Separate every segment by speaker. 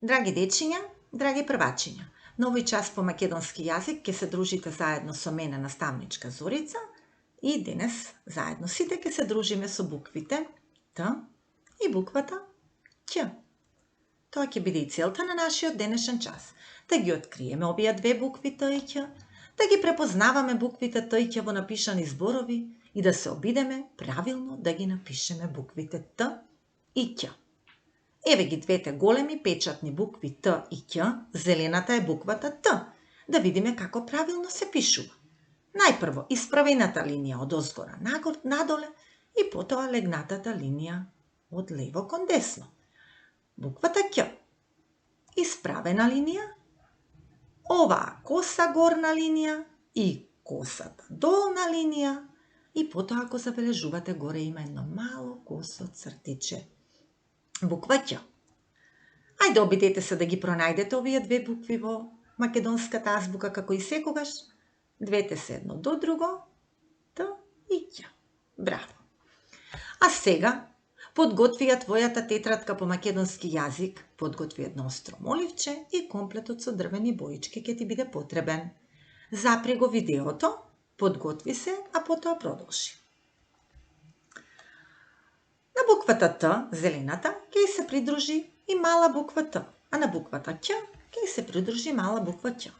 Speaker 1: Драги дечиња, драги првачиња, на овој час по македонски јазик ќе се дружите заедно со мене наставничка Зорица и денес заедно сите ќе се дружиме со буквите Т и буквата Ќ. Тоа ќе биде и целта на нашиот денешен час, да ги откриеме овие две букви Т и Ќ, да ги препознаваме буквите Т и Ќ во напишани зборови и да се обидеме правилно да ги напишеме буквите Т и Ќ. Еве ги двете големи печатни букви Т и Ќ, зелената е буквата Т. Да видиме како правилно се пишува. Најпрво исправената линија од озгора надоле и потоа легнатата линија од лево кон десно. Буквата Ќ. Исправена линија, оваа коса горна линија и косата долна линија и потоа ако забележувате горе има едно мало косо цртиче. Буква Ќ. Ајде обидете се да ги пронајдете овие две букви во македонската азбука како и секогаш. Двете се едно до друго, Т и Ќ. Браво! А сега подготви ја твојата тетрадка по македонски јазик, подготви едно остро моливче и комплетот со дрвени боички ќе ти биде потребен. Запри го видеото, подготви се, а потоа продолжи. На буквата Т, зелената, ќе се придружи и мала буква Т, а на буквата Ќ ќе се придружи мала буква Ќ.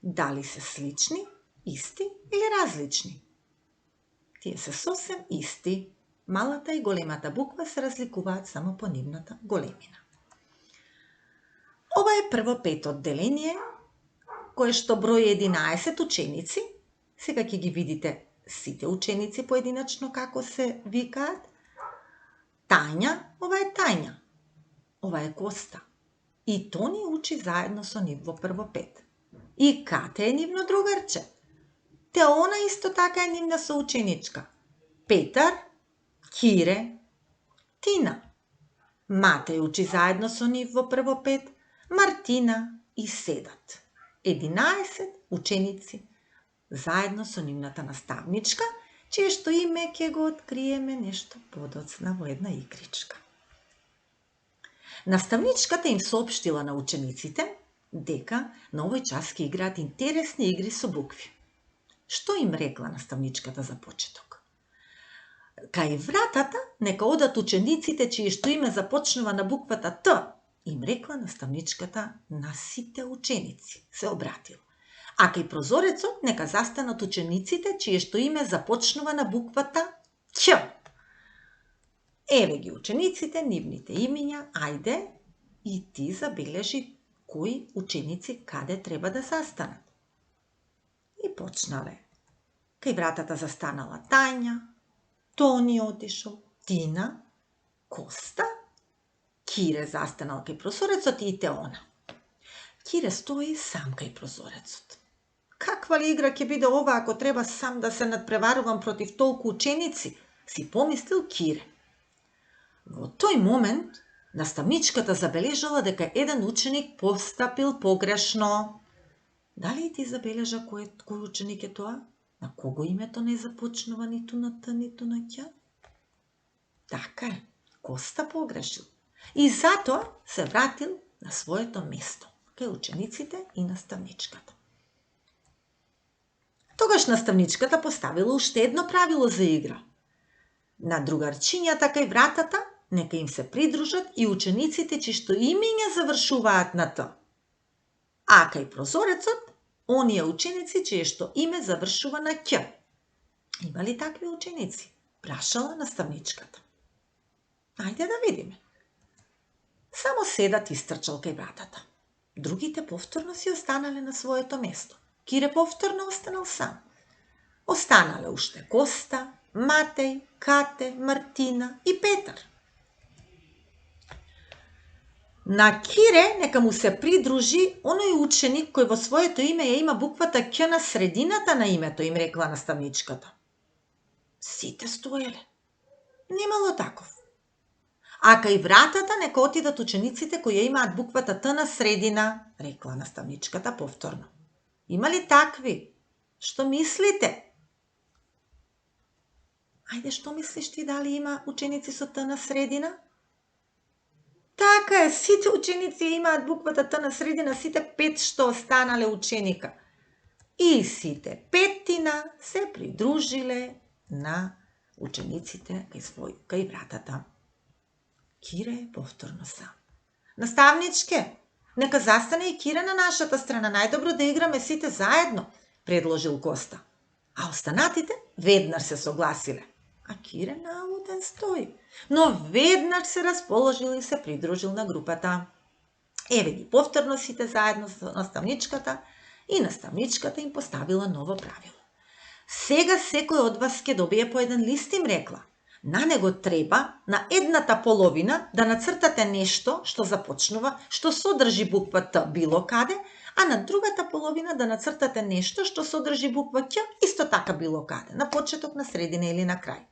Speaker 1: Дали се слични, исти или различни? Тие се сосем исти. Малата и големата буква се разликуваат само по нивната големина. Ова е прво пето одделение, кое што брои 11 ученици. Сега ќе ги видите сите ученици поединачно како се викаат. Тања, ова е Тања. Ова е Коста. И Тони учи заедно со нив во прво пет. И Кате е нивно другарче. Теона исто така е нивна соученичка. Петар, Кире, Тина. Матеј учи заедно со нив во прво пет. Мартина и Седат. 11 ученици заедно со нивната наставничка, чие што име ќе го откриеме нешто подоцна во една игричка. Наставничката им соопштила на учениците дека на овој час ќе играат интересни игри со букви. Што им рекла наставничката за почеток? Кај вратата нека одат учениците чие што име започнува на буквата Т, им рекла наставничката на сите ученици, се обратила. А кај прозорецот нека застанат учениците чие што име започнува на буквата Ќ. Еве ги учениците, нивните имиња, ајде и ти забележи кои ученици каде треба да застанат. И почнале. Кај вратата застанала Тања, Тони отишол, Тина, Коста, Кире застанал кај прозорецот и Теона. Кире стои сам кај прозорецот. Каква ли игра ќе биде ова ако треба сам да се надпреварувам против толку ученици, си помислил Кире. Во тој момент наставничката забележала дека еден ученик постапил погрешно. Дали и ти забележа кој ученик е тоа? На кого името не започнува ниту на Т, ниту на Ќ? Така е, Коста погрешил. И затоа се вратил на своето место, кај учениците и наставничката. Тогаш наставничката поставила уште едно правило за игра. На другарчињата кај вратата нека им се придружат и учениците чии што имиња завршуваат на Т. А кај прозорецот, оние ученици чие што име завршува на Ќ. Има ли такви ученици? Прашала наставничката. Ајде да видиме. Само Седат истрчал кај вратата. Другите повторно си останале на своето место. Кире повторно останал сам. Останале уште Коста, Матеј, Кате, Мартина и Петар. На Кире нека му се придружи оној ученик кој во своето име ја има буквата Ќ на средината на името, им рекла наставничката. Сите стоеле. Немало таков. А кај вратата нека отидат учениците кои ја имаат буквата Т на средина, рекла наставничката повторно. Има ли такви? Што мислите? Ајде, што мислиш ти, дали има ученици со Т на средина? Така е, сите ученици имаат буквата Т на средина, сите 5 што останале ученика. И сите 5 се придружиле на учениците кај вратата. Кире повторно сам. Наставничке, нека застане и Кире на нашата страна, најдобро да играме сите заедно, предложил Коста. А останатите веднаш се согласиле. А Кире науден стои, но веднаш се расположил и се придружил на групата. Еве ги повторно сите заедно со наставничката и наставничката им поставила ново правило. Сега секој од вас ќе добие по еден лист, им рекла. На него треба на едната половина да нацртате нешто што започнува, што содржи буква Т било каде, а на другата половина да нацртате нешто што содржи буква Ќ исто така било каде, на почеток, на средина или на крај.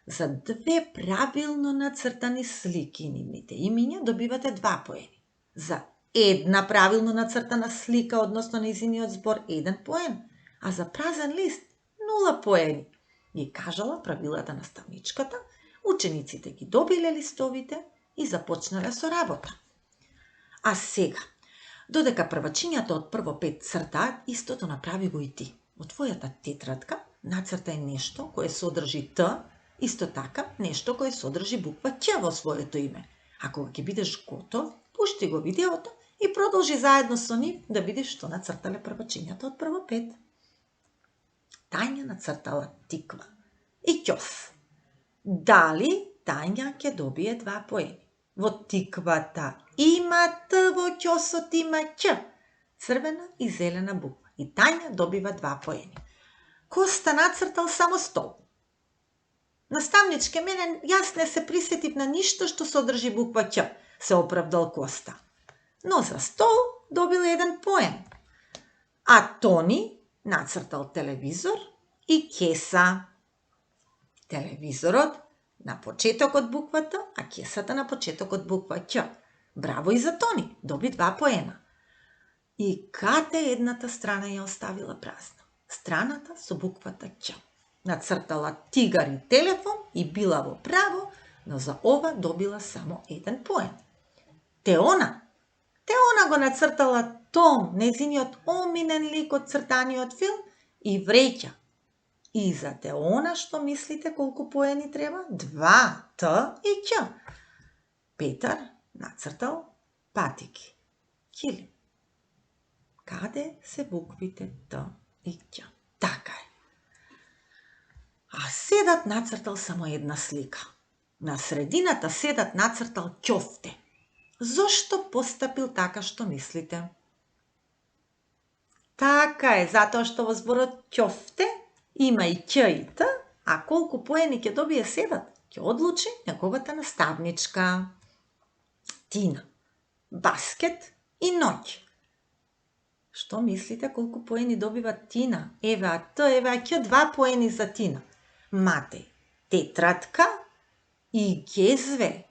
Speaker 1: За 2 правилно нацртани слики нивните имиња добивате 2 поени. За една правилно нацртана слика, односно нејзиниот збор, 1 поен, а за празен лист 0 поени. Ги кажала правилата наставничката, учениците ги добиле листовите и започнале со работа. А сега, додека првачињата од прво 5 цртаат, истото направи го и ти. Во твојата тетрадка нацртај нешто кое содржи Т, исто така нешто кое содржи буква Ќ во своето име. А кога ќе бидеш готов, пушти го видеото и продолжи заедно со нив да видиш што нацртале првачињата од прво 5. Тања нацртала тиква и ќос. Дали Тања ќе добие 2 поени? Во тиквата има Т, во ќосот има Ќ. Црвена и зелена буква. И Тања добива 2 поени. Коста нацртал само стол. Наставничке, јас не се присетив на ништо што содржи буква Ќ, се оправдал Коста. Но за стол добил 1 поен. А Тони нацртал телевизор и кеса. Телевизорот на почетокот буква Т, а кесата на почетокот буква Ќ. Браво и за Тони, доби 2 поена. И кате едната страна ја оставила празна. Страната со буквата Ќ. Нацртала тигар и телефон и била во право, но за ова добила само 1 поен. Теона го нацртала Том, нејзиниот омилен лик од цртаниот филм, и вреќа. И за Теона што мислите колку поени треба? 2, Т и Ќ. Петар нацртал патики, килим. Каде се буквите Т и Ќ? Така е. А Седат нацртал само една слика. На средината Седат нацртал ќофте. Зошто постапил така што мислите? Така е, затоа што во зборот ќофте има и Ќ и Т, а колку поени ќе добие Седат, ќе одлучи неговата наставничка. Тина, баскет и ноќ. Што мислите колку поени добива Тина? Еве а Т, еве а Ќ, 2 поени за Тина. Матеј, тетрадка и гезве.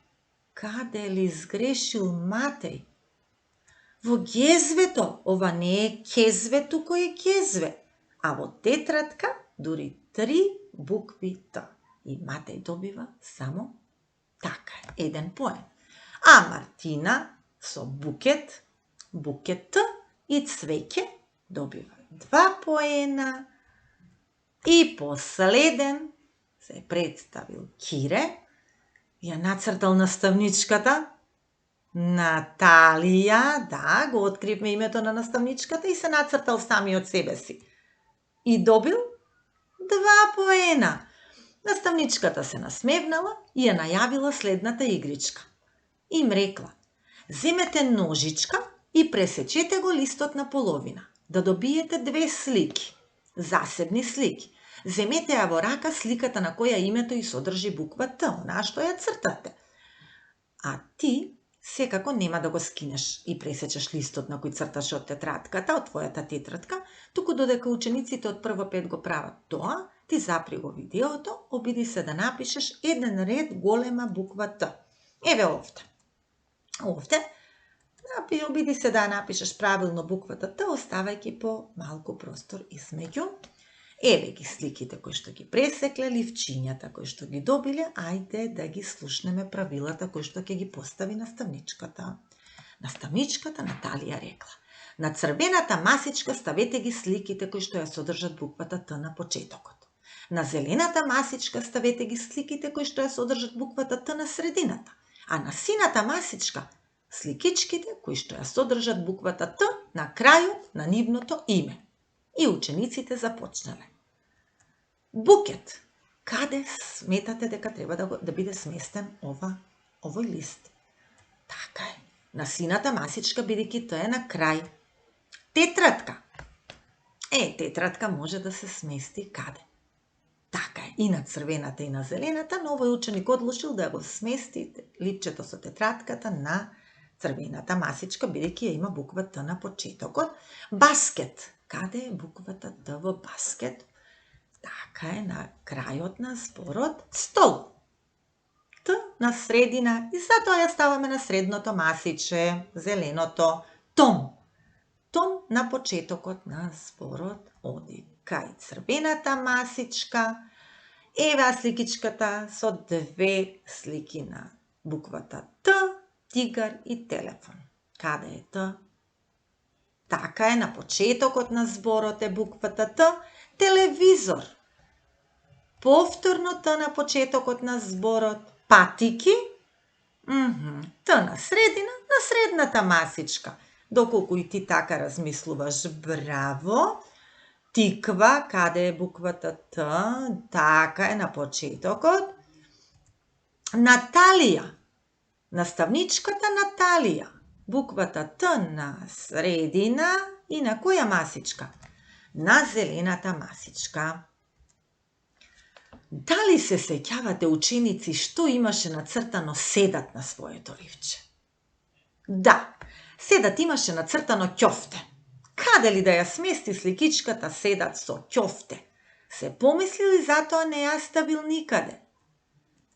Speaker 1: Каде ли сгрешил Матеј? Во гезвето, ова не е кезве, туку е гезве. А во тетрадка дури 3 букви Т. И Матеј добива само така, 1 поен. А Мартина со букет, букет и цвеќе добива 2 поена. И последен се представил Кире, ја нацртал наставничката, Наталија, да, го откривме името на наставничката и се нацртал сами од себе си. И добил 2 поена. Наставничката се насмевнала и ја најавила следната игричка. Им рекла, земете ножичка и пресечете го листот на половина, да добиете 2 слики, засебни слики. Земете ја во рака сликата на која името и содржи буква Т, онаа што ја цртате. А ти секако нема да го скинеш и пресечеш листот на кој црташ од тетрадката, од твојата тетрадка, туку додека учениците од прво 5 го прават тоа, ти запри го видеото, обиди се да напишеш еден ред голема буква Т. Еве овде. Обиди се да напишеш правилно буквата Т, оставајќи по малку простор измеѓу. Еве ги сликите кои што ги пресекле, ливчињата кои што ги добиле, ајде да ги слушнеме правилата кои што ќе ги постави наставничката. Наставничката Наталија рекла: на црвената масичка ставете ги сликите кои што ја содржат буквата Т на почетокот. На зелената масичка ставете ги сликите кои што ја содржат буквата Т на средината, а на сината масичка сликичките кои што ја содржат буквата Т на крајот на нивното име. И учениците започнале. Букет. Каде сметате дека треба да биде сместен овој лист? Така е. На сината масичка, бидејќи тоа е на крај. Тетратка. Тетратка може да се смести каде? Така е. И на црвената и на зелената, но овој ученик одлучил да го смести липчето со тетратката на црвената масичка, бидејќи ја има буква Т на почетокот. Баскет. Каде е буквата Т во баскет? Така е, на крајот на зборот. Стол. Т на средина и затоа ја ставаме на средното масиче, зеленото. Том. Том на почетокот на зборот. Оди кај црвената масичка. Еве сликичката со две слики на буквата Т, тигар и телефон. Каде е Т? Така е, на почетокот на зборот е буквата Т. Телевизор. Повторно Т на почетокот на зборот. Патики. Т на средина, на средната масичка. Доколку и ти така размислуваш, браво. Тиква, каде е буквата Т? Така е, на почетокот. Наталија. Наставничката Наталија. Буквата Т на средина и на која масичка? На зелената масичка. Дали се сеќавате, ученици, што имаше нацртано Седат на своето ливче? Да, Седат имаше нацртано ќофте. Каде ли да ја смести сликичката Седат со ќофте? Се помислил и затоа не ја ставил никаде.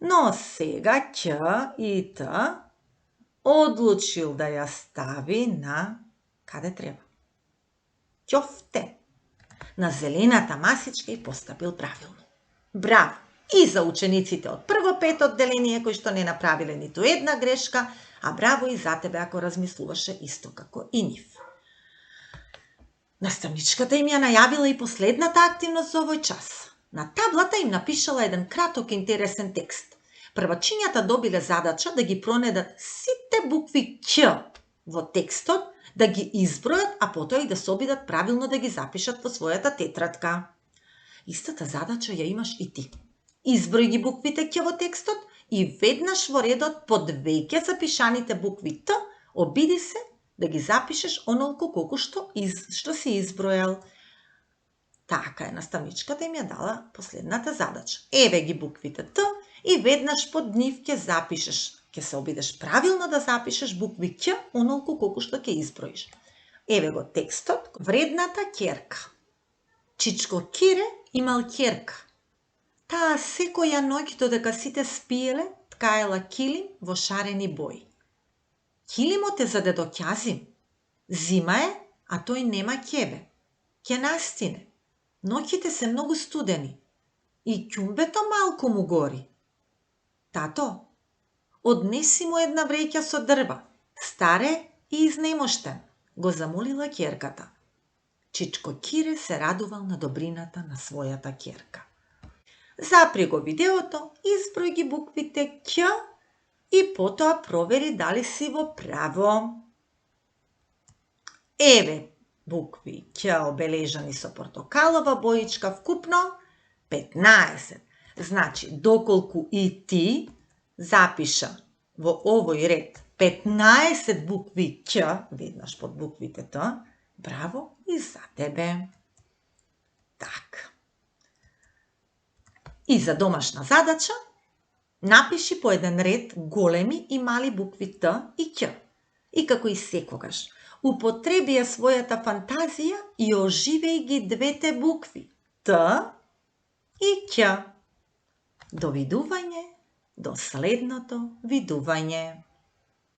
Speaker 1: Но сега Ќ и Т одлучил да ја стави на каде треба? Ќофте. На зелената масичка и поставил правилно. Браво! И за учениците од прво пето одделение кои што не направиле ниту една грешка, а браво и за тебе ако размислуваше исто како и нив. Наставничката им ја најавила и последната активност за овој час. На таблата им напишала еден краток интересен текст. Првачињата добиле задача да ги пронедат сите букви Ќ во текстот, да ги избројат, а потоа и да се обидат правилно да ги запишат во својата тетрадка. Истата задача ја имаш и ти. Изброј ги буквите Ќ во текстот и веднаш во редот под веќе запишаните букви Т, обиди се да ги запишеш онолку колку што си избројал. Така е, наставничката им ја дала последната задача. Еве ги буквите Т и веднаш под нив ќе запишеш, ќе се обидеш правилно да запишеш букви Ќ онолку колку што ќе изброиш. Еве го текстот. Вредната ќерка. Чичко Кире имал ќерка. Таа секоја ноќ додека сите спиеле, ткаела килим во шарени бои. Килимот е за дедо Ќазим. Зима е, а тој нема ќебе. Ќе настине. Ноќите се многу студени. И ќумбето малку му гори. Тато, однеси му една вреќа со дрва. Старе и изнемоштен, го замолила ќерката. Чичко Кире се радувал на добрината на својата ќерка. Запри го видеото, изброј ги буквите Ќ и потоа провери дали си во право. Еве букви Ќ обележани со портокалова боичка вкупно 15. Значи, доколку и ти запиша во овој ред 15 букви Ќ, веднаш под буквите Т, браво и за тебе. Така. И за домашна задача, напиши по еден ред големи и мали букви Т и Ќ. И како и секогаш, употреби ја својата фантазија и оживеј ги двете букви Т и Ќ. До видување, до следното видување.